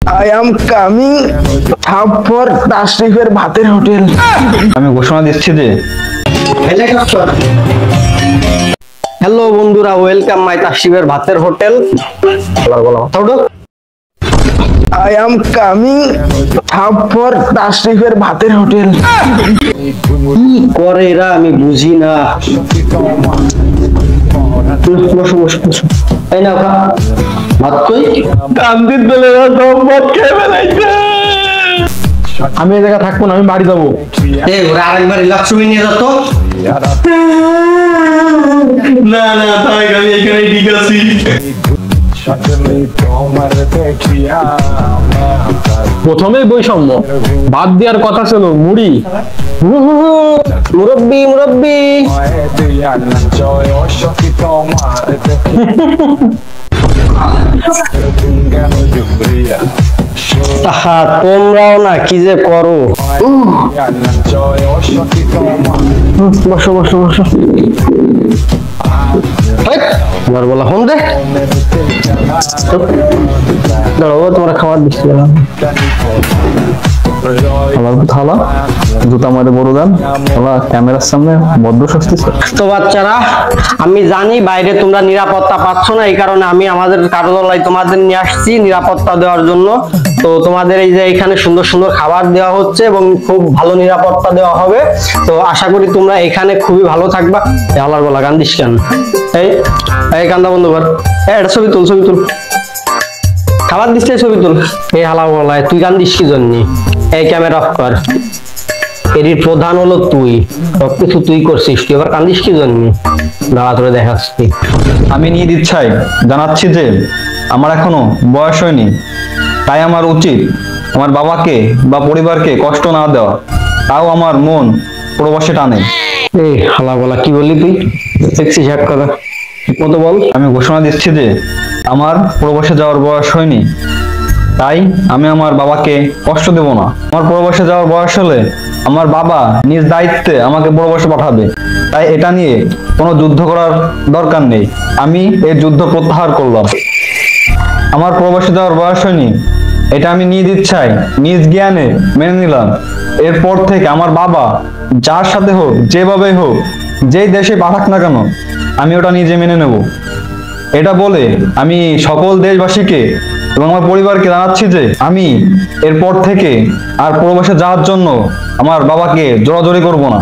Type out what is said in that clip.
I am coming up for তাশরিফের ভাতের hotel. আমি ঘোষণা দিচ্ছি যে হ্যালো বন্ধুরা, ওয়েলকাম মাই তাশরিফের ভাতের hotel. I am coming up for তাশরিফের ভাতের হোটেল। কি করে এরা আমি বুঝি না। বসো বসো বসো, এই নাও খা ভাত। কই কান্দির দলে সব ভাত খেয়ে ফেলাইছে। আমি এই জায়গা থাকবো না, আমি বাড়ি যাবো। এই ওরা আরেকবার রিল্যাক্সরুমে নিয়ে যেত। না না তাই আমি এখানে ঠিক আছি। প্রথমেই বৈষম্য, বাদ দেওয়ার কথা ছিল মুড়ি। মুরব্বি মুরব্বি, তোমরাও না কি যে করো। বসো বসো বসো। বলা হন রে, দাঁড়াবো তোমার খাবার দিচ্ছি। থালা জুতা মারে বড় দান ক্যামেরার সামনে বড্ড শাস্তি। তো বাচ্চারা, আমি জানি বাইরে তোমরা নিরাপত্তা পাচ্ছ না, এই কারণে আমি আমাদের কার্যালয়ে তোমাদের নিয়ে আসছি নিরাপত্তা দেওয়ার জন্য। তো তোমাদের এই যে এখানে সুন্দর সুন্দর খাবার দেওয়া হচ্ছে এবং খুব ভালো নিরাপত্তা দেওয়া হবে। তো আশা করি তোমরা এখানে খুবই ভালো থাকবা। আল্লাহর বলা কান্দিস কেন? এই কান্দা বন্ধ কর। এটা ছবি তুল, ছবি তুল। খাবার দিচ্ছে ছবি তুল। এই হালা বলায় তুই কান্দিস কি জন্য? এই ক্যামেরা অফ কর। এর প্রধান হলো তুই, সবকিছু তুই করছিস, তুই আবার কান্দিস কি জন্য? দাঁড়া তোরে দেখাচ্ছি। আমি নিয়ে দিচ্ছাই জানাচ্ছি যে আমার এখনো বয়স হয়নি, তাই আমার উচিত আমার বাবাকে বা পরিবারকে কষ্ট না দেওয়া। তাও আমার মন প্রবাসে টানে। এই হালা বলা কি বললি তুই? দেখছিস এক কথা মতো বল। আমি ঘোষণা দিচ্ছি যে আমার প্রবাসে যাওয়ার বয়স হয়নি, তাই আমি আমার বাবাকে কষ্ট দেব না। আমার প্রবাসে যাওয়ার বয়স হলে আমার বাবা নিজ দায়িত্বে আমাকে প্রবাসে পাঠাবে, তাই এটা নিয়ে কোনো যুদ্ধ করার দরকার নেই। আমি এই যুদ্ধ প্রত্যাহার করলাম। আমার প্রবাসে যাওয়ার বয়স হয়নি, এটা আমি নিজ ইচ্ছায় নিজ জ্ঞানে মেনে নিলাম। এরপর থেকে আমার বাবা যার সাথে হোক, যেভাবে হোক, যেই দেশে পাঠাক না কেন, আমি ওটা নিজে মেনে নেব। এটা বলে আমি সকল দেশবাসীকে এবং আমার পরিবারকে জানাচ্ছি যে আমি এরপর থেকে আর প্রবাসে যাওয়ার জন্য আমার বাবাকে জোরাজোরি করব না।